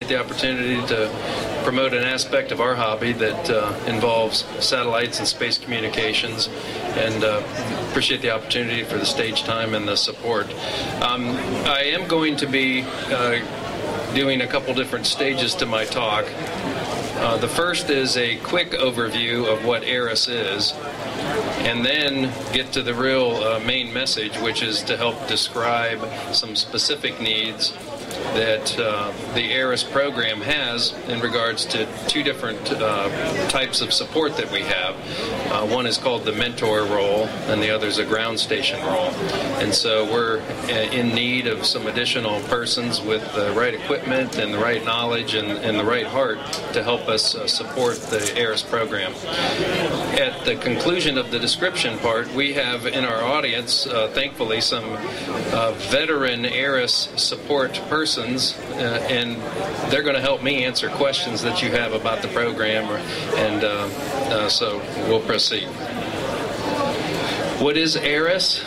The opportunity to promote an aspect of our hobby that involves satellites and space communications, and appreciate the opportunity for the stage time and the support. I am going to be doing a couple different stages to my talk. The first is a quick overview of what ARISS is, and then get to the real main message, which is to help describe some specific needs that the ARISS program has in regards to two different types of support that we have. One is called the mentor role, and the other is a ground station role. And so we're in need of some additional persons with the right equipment and the right knowledge and the right heart to help us support the ARISS program. At the conclusion of the description part, we have in our audience, thankfully, some veteran ARISS support persons, and they're going to help me answer questions that you have about the program, and so we'll proceed. What is ARISS?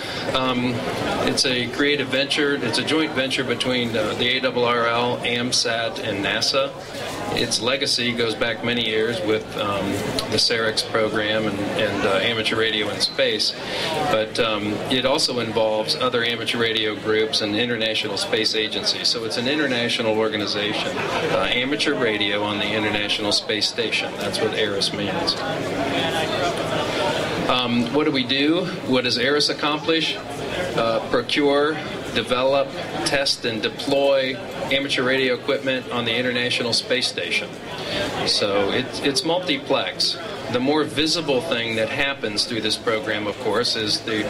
It's a creative venture. It's a joint venture between the ARRL, AMSAT, and NASA. Its legacy goes back many years with the CEREX program and amateur radio in space, but it also involves other amateur radio groups and international space agencies. So it's an international organization. Amateur radio on the International Space Station. That's what ARISS means. What do we do? What does ARISS accomplish? Procure, develop, test, and deploy amateur radio equipment on the International Space Station. So it's multiplex. The more visible thing that happens through this program, of course, is the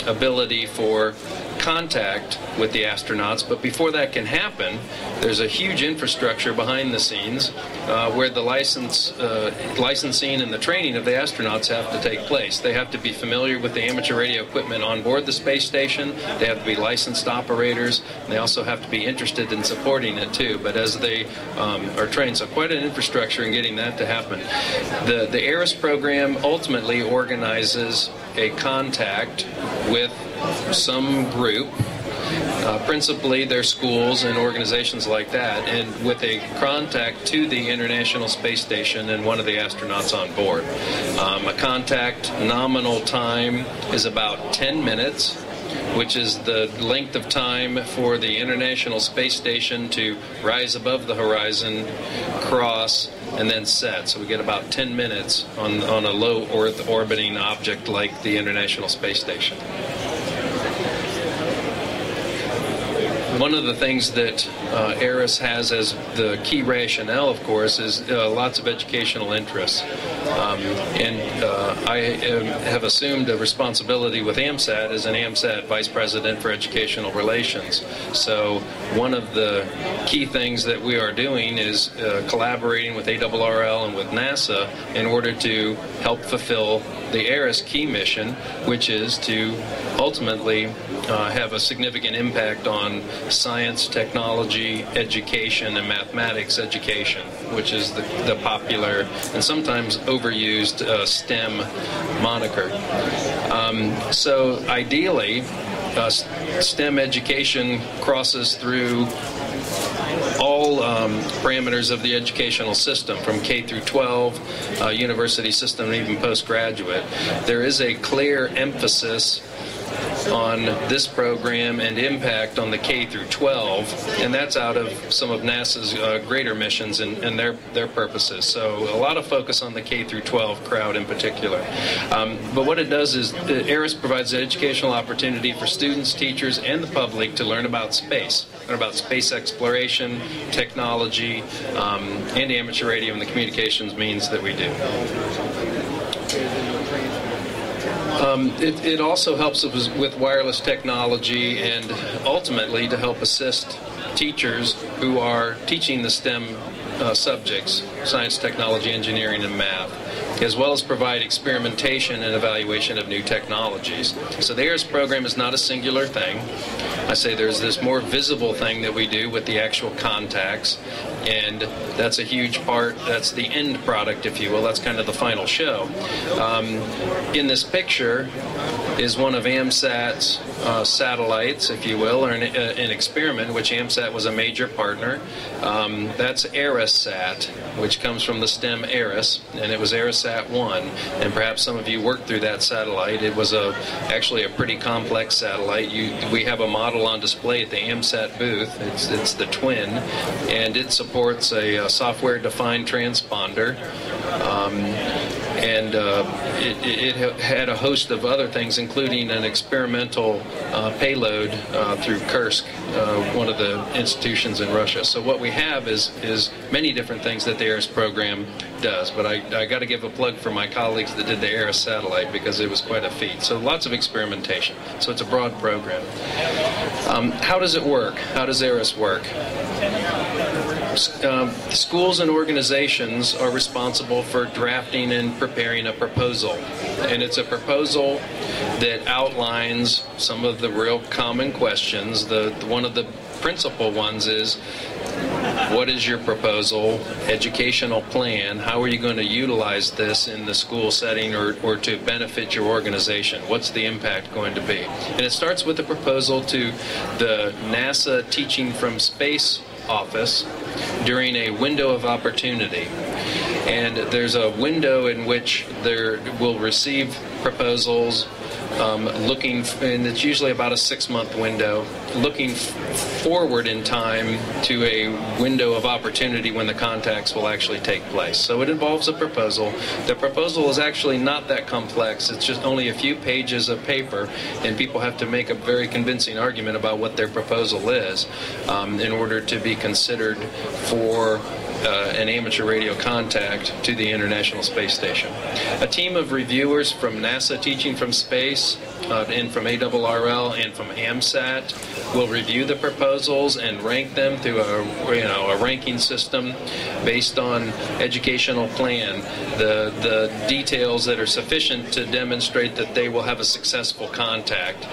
ability for contact with the astronauts. But before that can happen, there's a huge infrastructure behind the scenes where the licensing and the training of the astronauts have to take place. They have to be familiar with the amateur radio equipment on board the space station. They have to be licensed operators. And they also have to be interested in supporting it too. But as they are trained, so quite an infrastructure in getting that to happen. The ARISS program ultimately organizes a contact with some group, principally their schools and organizations like that, and with a contact to the International Space Station and one of the astronauts on board. A contact nominal time is about 10 minutes, which is the length of time for the International Space Station to rise above the horizon, cross, and then set. So we get about 10 minutes on a low Earth orbiting object like the International Space Station. One of the things that ARISS has as the key rationale, of course, is lots of educational interests. I have assumed a responsibility with AMSAT as an AMSAT Vice President for Educational Relations. So one of the key things that we are doing is collaborating with ARRL and with NASA in order to help fulfill the ARISS key mission, which is to ultimately have a significant impact on science, technology, education, and mathematics education, which is the popular and sometimes overused STEM moniker. So ideally, STEM education crosses through all parameters of the educational system, from K through 12, university system, and even postgraduate. There is a clear emphasis on this program and impact on the K through 12, and that's out of some of NASA's greater missions and their purposes. So a lot of focus on the K through 12 crowd in particular. But what it does is ARISS provides an educational opportunity for students, teachers, and the public to learn about space, learn about space exploration, technology, and amateur radio and the communications means that we do. It also helps us with wireless technology and ultimately to help assist teachers who are teaching the STEM subjects, science, technology, engineering, and math. as well as provide experimentation and evaluation of new technologies. So the ARISS program is not a singular thing. I say there's this more visible thing that we do with the actual contacts, and that's a huge part. That's the end product, if you will. That's kind of the final show. In this picture is one of AMSAT's satellites, if you will, or an experiment, which AMSAT was a major partner. That's ARISS-SAT, which comes from the stem ARISS, and it was ARISS-SAT-1, and perhaps some of you worked through that satellite. It was actually a pretty complex satellite. We have a model on display at the AMSAT booth. It's the twin, and it supports a software-defined transponder. It had a host of other things, including an experimental payload through Kursk, one of the institutions in Russia. So what we have is many different things that the ARISS program does. But I got to give a plug for my colleagues that did the ARISS satellite, because it was quite a feat. So lots of experimentation. So it's a broad program. How does it work? How does ARISS work? Schools and organizations are responsible for drafting and preparing a proposal, and it's a proposal that outlines some of the real common questions. One of the principal ones is, what is your proposal, educational plan? How are you going to utilize this in the school setting or to benefit your organization? What's the impact going to be? And it starts with a proposal to the NASA Teaching from Space office during a window of opportunity. And there's a window in which we'll receive proposals and it's usually about a 6-month window, looking forward in time to a window of opportunity when the contacts will actually take place. So it involves a proposal. The proposal is actually not that complex. It's just only a few pages of paper, and people have to make a very convincing argument about what their proposal is in order to be considered for an amateur radio contact to the International Space Station. A team of reviewers from NASA Teaching from Space and from ARRL and from AMSAT will review the proposals and rank them through a ranking system based on educational plan, the details that are sufficient to demonstrate that they will have a successful contact,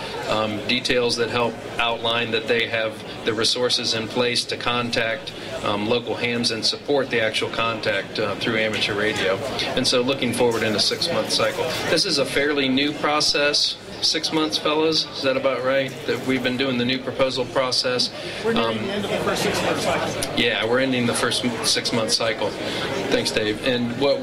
details that help outline that they have the resources in place to contact local hams and support the actual contact through amateur radio. And so looking forward in a 6-month cycle. This is a fairly new process. 6 months, fellas? Is that about right? That we've been doing the new proposal process. We're nearing the end of the first 6-month cycle. Yeah, we're ending the first 6-month cycle. Thanks, Dave. And what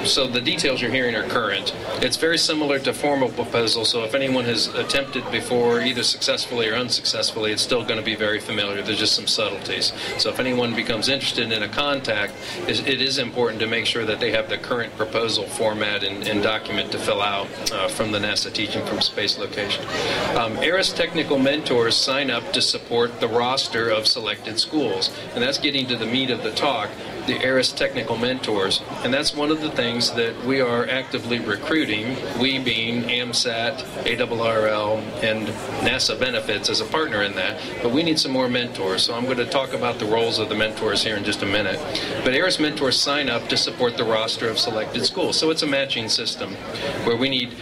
so the details you're hearing are current. It's very similar to formal proposal, so if anyone has attempted before, either successfully or unsuccessfully, it's still going to be very familiar. There's just some subtleties. So if anyone becomes interested in a contact, it is important to make sure that they have the current proposal format and document to fill out from the NASA Teaching from Space location. ARISS technical mentors sign up to support the roster of selected schools, and that's getting to the meat of the talk. The ARISS technical mentors, and that's one of the things that we are actively recruiting, we being AMSAT, ARRL, and NASA Benefits as a partner in that, but we need some more mentors, so I'm going to talk about the roles of the mentors here in just a minute. But ARISS mentors sign up to support the roster of selected schools, so it's a matching system where we need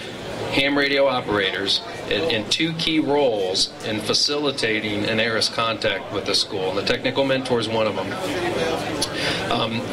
ham radio operators in 2 key roles in facilitating an ARISS contact with the school. And the technical mentor is one of them.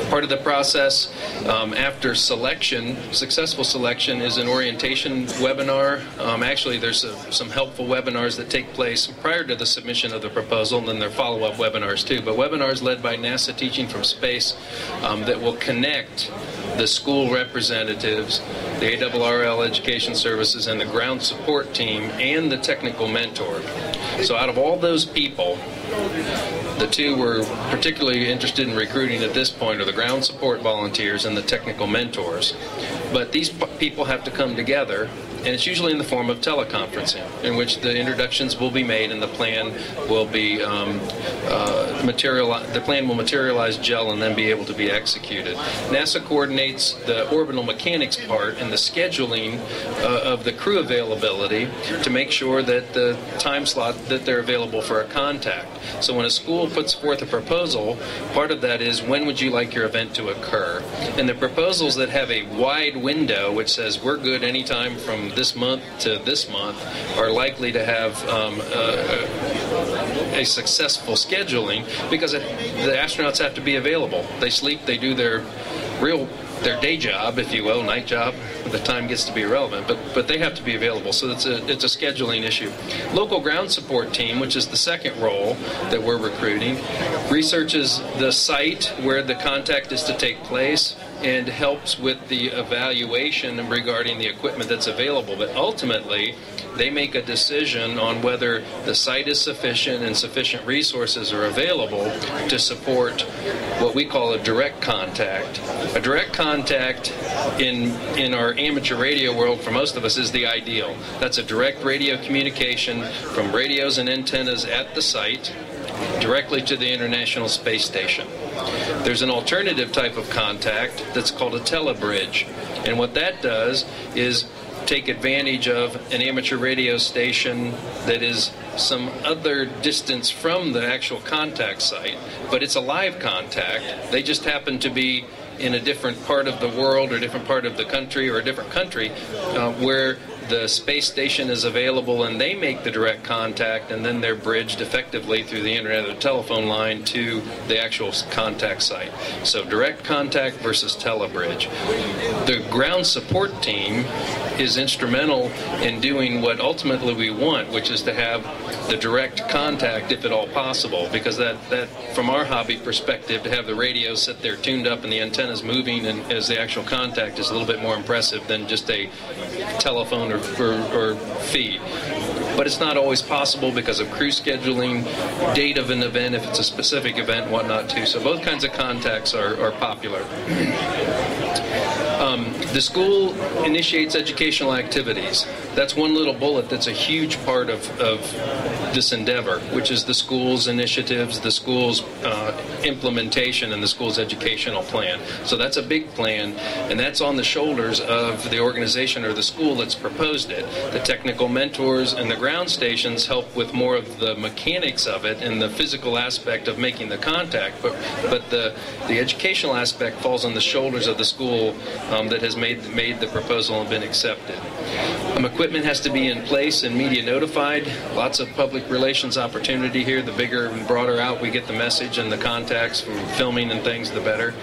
Part of the process after selection, successful selection, is an orientation webinar. Actually, there's some helpful webinars that take place prior to the submission of the proposal, and then there are follow-up webinars too. But webinars led by NASA Teaching from Space that will connect the school representatives, the ARRL Education Services, and the ground support team, and the technical mentor. So out of all those people, the 2 we're particularly interested in recruiting at this point are the ground support volunteers and the technical mentors. But these people have to come together and it's usually in the form of teleconferencing, in which the introductions will be made and the plan will be materialize, gel, and then be able to be executed. NASA coordinates the orbital mechanics part and the scheduling of the crew availability to make sure that the time slot that they're available for a contact. So when a school puts forth a proposal, part of that is, when would you like your event to occur? And the proposals that have a wide window, which says we're good anytime from this month to this month, are likely to have a successful scheduling, because the astronauts have to be available. They sleep, they do their day job, if you will, night job. The time gets to be irrelevant, but they have to be available. So it's a scheduling issue. Local ground support team, which is the second role that we're recruiting, researches the site where the contact is to take place and helps with the evaluation regarding the equipment that's available. But ultimately, they make a decision on whether the site is sufficient and sufficient resources are available to support what we call a direct contact. A direct contact in our amateur radio world, for most of us, is the ideal. That's a direct radio communication from radios and antennas at the site directly to the International Space Station. There's an alternative type of contact that's called a telebridge, and what that does is take advantage of an amateur radio station that is some other distance from the actual contact site, but it's a live contact. They just happen to be in a different part of the world or different part of the country or a different country where the space station is available, and they make the direct contact, and then they're bridged effectively through the internet or telephone line to the actual contact site. So direct contact versus telebridge. The ground support team is instrumental in doing what ultimately we want, which is to have the direct contact if at all possible, because that from our hobby perspective, to have the radio sit there tuned up and the antennas moving and as the actual contact is a little bit more impressive than just a telephone or feed. But it's not always possible because of crew scheduling, date of an event, if it's a specific event, and whatnot too. So both kinds of contacts are popular. The school initiates educational activities. That's one little bullet that's a huge part of this endeavor, which is the school's initiatives, the school's implementation, and the school's educational plan. So that's a big plan, and that's on the shoulders of the organization or the school that's proposed it. The technical mentors and the ground stations help with more of the mechanics of it and the physical aspect of making the contact, but the educational aspect falls on the shoulders of the school that has made the proposal and been accepted. Equipment has to be in place and media notified. Lots of public relations opportunity here. The bigger and broader out we get the message and the contacts from filming and things, the better.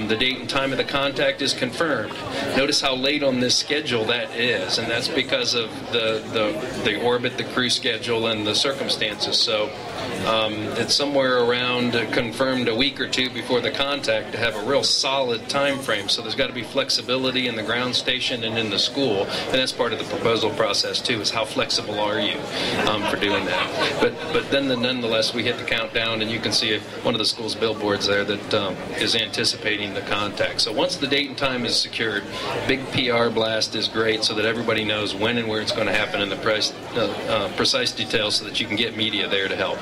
The date and time of the contact is confirmed. Notice how late on this schedule that is, and that's because of the orbit, the crew schedule, and the circumstances. So it's somewhere around confirmed a week or two before the contact to have a real solid time frame. So there's got to be flexibility in the ground station and in the school, and that's part of the proposal process too, is how flexible are you for doing that. But then nonetheless we hit the countdown, and you can see one of the school's billboards there that is anticipating the contact. So once the date and time is secured, big PR blast is great so that everybody knows when and where it's going to happen in the precise details so that you can get media there to help.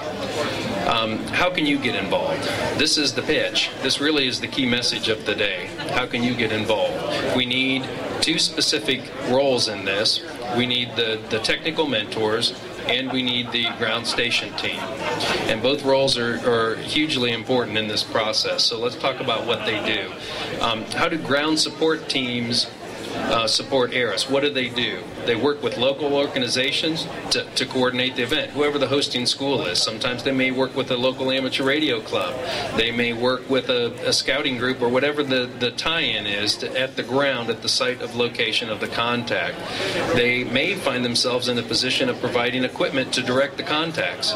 How can you get involved? This is the pitch. This really is the key message of the day. How can you get involved? We need two specific roles in this. We need the technical mentors, and we need the ground station team. And both roles are hugely important in this process. So let's talk about what they do. How do ground support teams support ARISS? What do? They work with local organizations to coordinate the event, whoever the hosting school is. Sometimes they may work with a local amateur radio club. They may work with a scouting group or whatever the tie-in is at the ground, at the site of location of the contact. They may find themselves in a position of providing equipment to direct the contacts.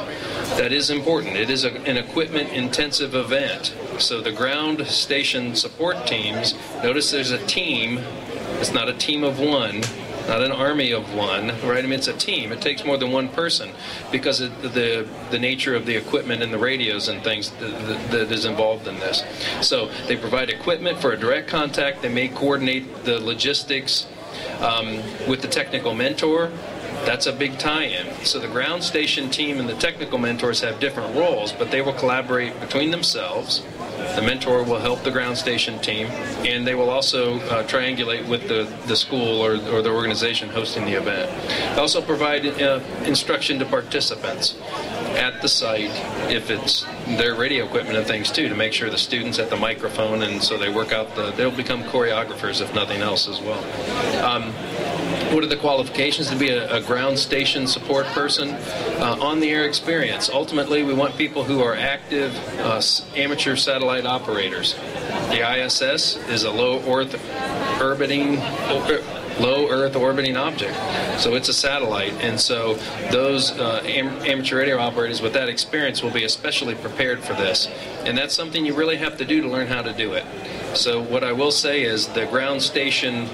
That is important. It is an equipment-intensive event. So the ground station support teams, notice there's a team. It's not a team of one, not an army of one, right? I mean, it's a team. It takes more than one person because of the nature of the equipment and the radios and things that is involved in this. So they provide equipment for a direct contact. They may coordinate the logistics With the technical mentor, that's a big tie-in. So the ground station team and the technical mentors have different roles, but they will collaborate between themselves. The mentor will help the ground station team, and they will also triangulate with the school or the organization hosting the event. They also provide instruction to participants at the site, if it's their radio equipment and things too, to make sure the students at the microphone, and so they work out they'll become choreographers if nothing else as well. What are the qualifications to be a ground station support person? On-the-air experience. Ultimately, we want people who are active amateur satellite operators. The ISS is a low Earth orbiting object. So it's a satellite, and so those amateur radio operators with that experience will be especially prepared for this. And that's something you really have to do to learn how to do it. So what I will say is the ground station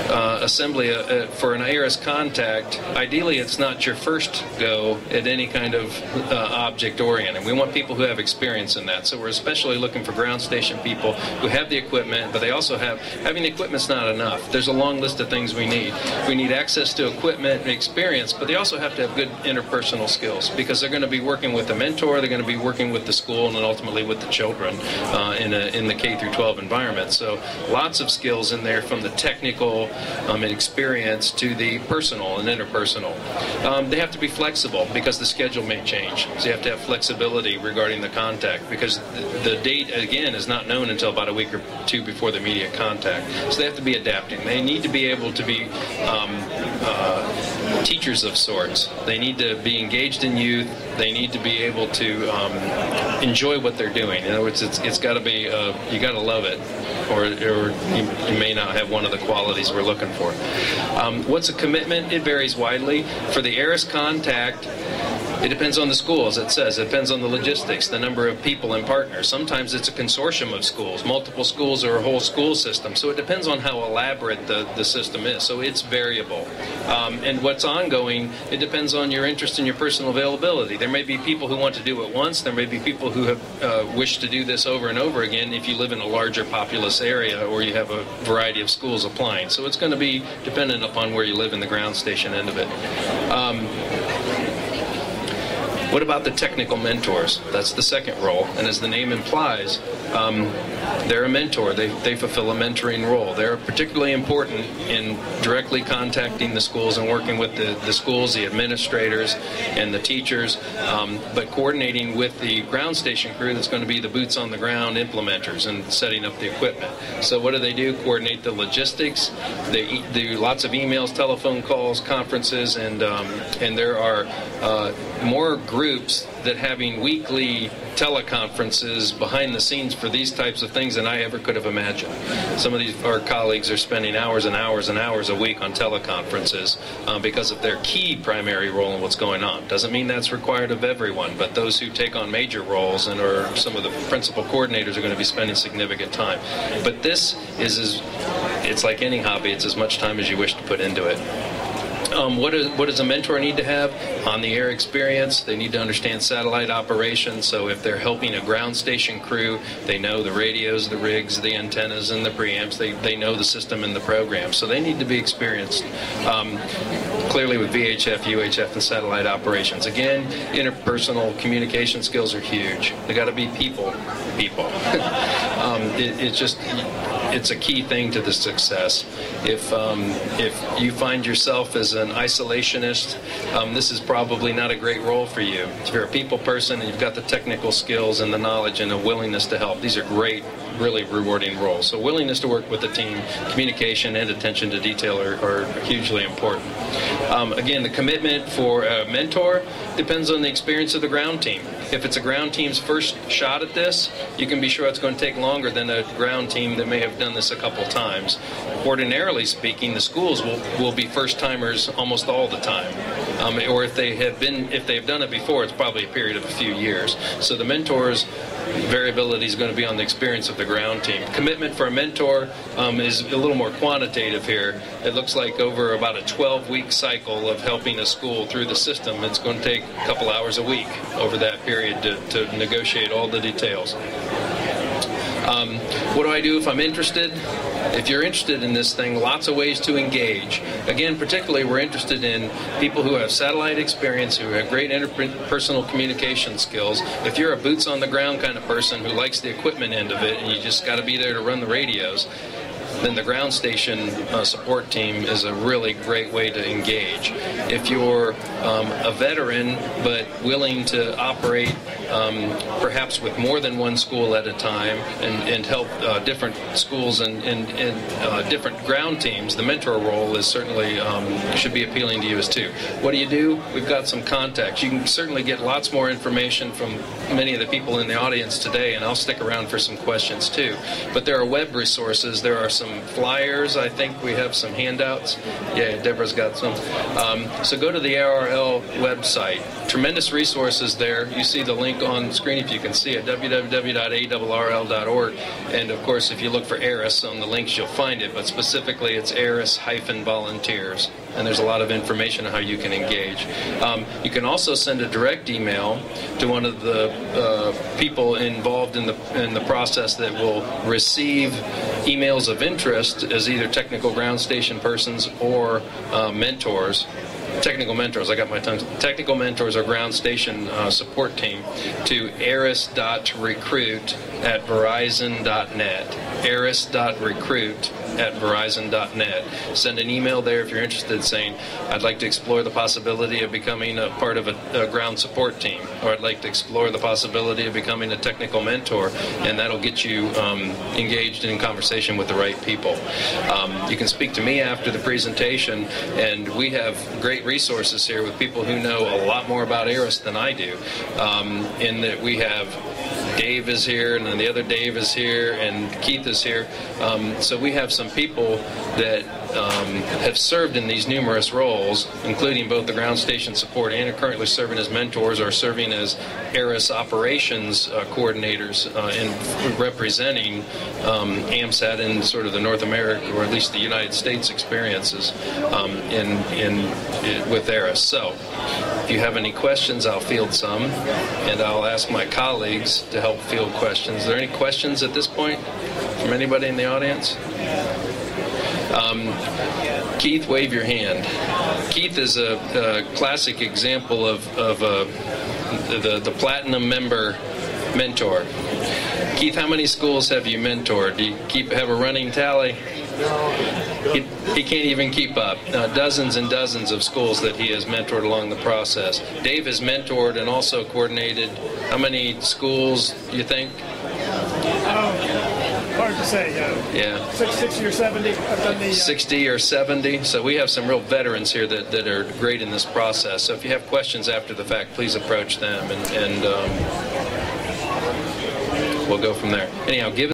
assembly for an ARISS contact, ideally it's not your first go at any kind of object oriented. We want people who have experience in that. So we're especially looking for ground station people who have the equipment, but they also having the equipment's not enough. There's a long list of things we need. We need access to equipment and experience, but they also have to have good interpersonal skills, because they're going to be working with a mentor, they're going to be working with the school, and then ultimately with the children in the K through 12 environment. So lots of skills in there, from the technical and experience to the personal and interpersonal. They have to be flexible because the schedule may change. So you have to have flexibility regarding the contact, because the date, again, is not known until about a week or two before the immediate contact. So they have to be adapting. They need to be able to be teachers of sorts. They need to be engaged in youth. They need to be able to enjoy what they're doing. In other words, it's got to be, you got to love it, or you may not have one of the qualities we're looking for. What's a commitment? It varies widely. For the ARISS contact, it depends on the school, as it says. It depends on the logistics, the number of people and partners. Sometimes it's a consortium of schools, multiple schools, or a whole school system. So it depends on how elaborate the system is. So it's variable. And what's ongoing, it depends on your interest and your personal availability. There may be people who want to do it once. There may be people who have wished to do this over and over again if you live in a larger populous area or you have a variety of schools applying. So it's going to be dependent upon where you live in the ground station end of it. What about the technical mentors? That's the second role, and as the name implies, they're a mentor. They fulfill a mentoring role. They're particularly important in directly contacting the schools and working with the schools, the administrators, and the teachers, but coordinating with the ground station crew that's going to be the boots on the ground implementers and setting up the equipment. So what do? Coordinate the logistics. They do lots of emails, telephone calls, conferences, and there are more groups that having weekly teleconferences behind the scenes for these types of things than I ever could have imagined. Some of our colleagues are spending hours and hours and hours a week on teleconferences because of their key primary role in what's going on. Doesn't mean that's required of everyone, but those who take on major roles and are some of the principal coordinators are going to be spending significant time. But this it's like any hobby, it's as much time as you wish to put into it. What does a mentor need to have? On-the-air experience. They need to understand satellite operations. So if they're helping a ground station crew, they know the radios, the rigs, the antennas, and the preamps. They know the system and the program. So they need to be experienced. Clearly with VHF, UHF, and satellite operations. Again, interpersonal communication skills are huge. They got to be people. It's a key thing to the success. If you find yourself as an isolationist, this is probably not a great role for you. If you're a people person and you've got the technical skills and the knowledge and a willingness to help, these are great, really rewarding roles. So willingness to work with the team, communication, and attention to detail are hugely important. Again, the commitment for a mentor depends on the experience of the ground team. If it's a ground team's first shot at this, you can be sure it's going to take longer than a ground team that may have done this a couple times. Ordinarily speaking, the schools will be first-timers almost all the time. Or if they have done it before, it's probably a period of a few years. So the mentor's variability is going to be on the experience of the ground team. Commitment for a mentor is a little more quantitative here. It looks like over about a 12-week cycle of helping a school through the system, it's going to take a couple hours a week over that period to negotiate all the details. What do I do if I'm interested? if you're interested in this thing, lots of ways to engage. Again, particularly we're interested in people who have satellite experience, who have great interpersonal communication skills. If you're a boots on the ground kind of person who likes the equipment end of it and you just got to be there to run the radios, then the ground station support team is a really great way to engage. If you're a veteran but willing to operate perhaps with more than one school at a time and help different schools and different ground teams, the mentor role is certainly should be appealing to you as too. What do? We've got some contacts. You can certainly get lots more information from many of the people in the audience today, and I'll stick around for some questions too. But there are web resources. There are some flyers. I think we have some handouts. Yeah, Deborah's got some. So go to the ARRL website. Tremendous resources there. You see the link on screen if you can see it, www.arrl.org. And of course, if you look for ARISS on the links, you'll find it. But specifically, it's ARISS-volunteers. And there's a lot of information on how you can engage. You can also send a direct email to one of the people involved in the process that will receive emails of interest as either technical ground station persons or mentors. Technical mentors, I got my tongue. Technical mentors or ground station support team to ariss.recruit@verizon.net. ariss.recruit@verizon.net. Send an email there if you're interested saying, I'd like to explore the possibility of becoming a part of a ground support team, or I'd like to explore the possibility of becoming a technical mentor, and that'll get you engaged in conversation with the right people. You can speak to me after the presentation, and we have great resources here with people who know a lot more about ARISS than I do, in that we have Dave is here, and then the other Dave is here, and Keith is here. So we have some people that have served in these numerous roles, including both the ground station support and are currently serving as mentors or serving as ARISS operations coordinators in representing AMSAT in sort of the North America, or at least the United States experiences with ARISS. So if you have any questions, I'll field some, and I'll ask my colleagues to help field questions. Are there any questions at this point from anybody in the audience? Keith, wave your hand. Keith is a classic example of the platinum member mentor. Keith, how many schools have you mentored? Do you have a running tally? He can't even keep up. Dozens and dozens of schools that he has mentored along the process. Dave has mentored and also coordinated how many schools, you think? Hard to say. Yeah. 60 or 70. I've done the 60 or 70. So we have some real veterans here that are great in this process. So if you have questions after the fact, please approach them, and we'll go from there. Anyhow, give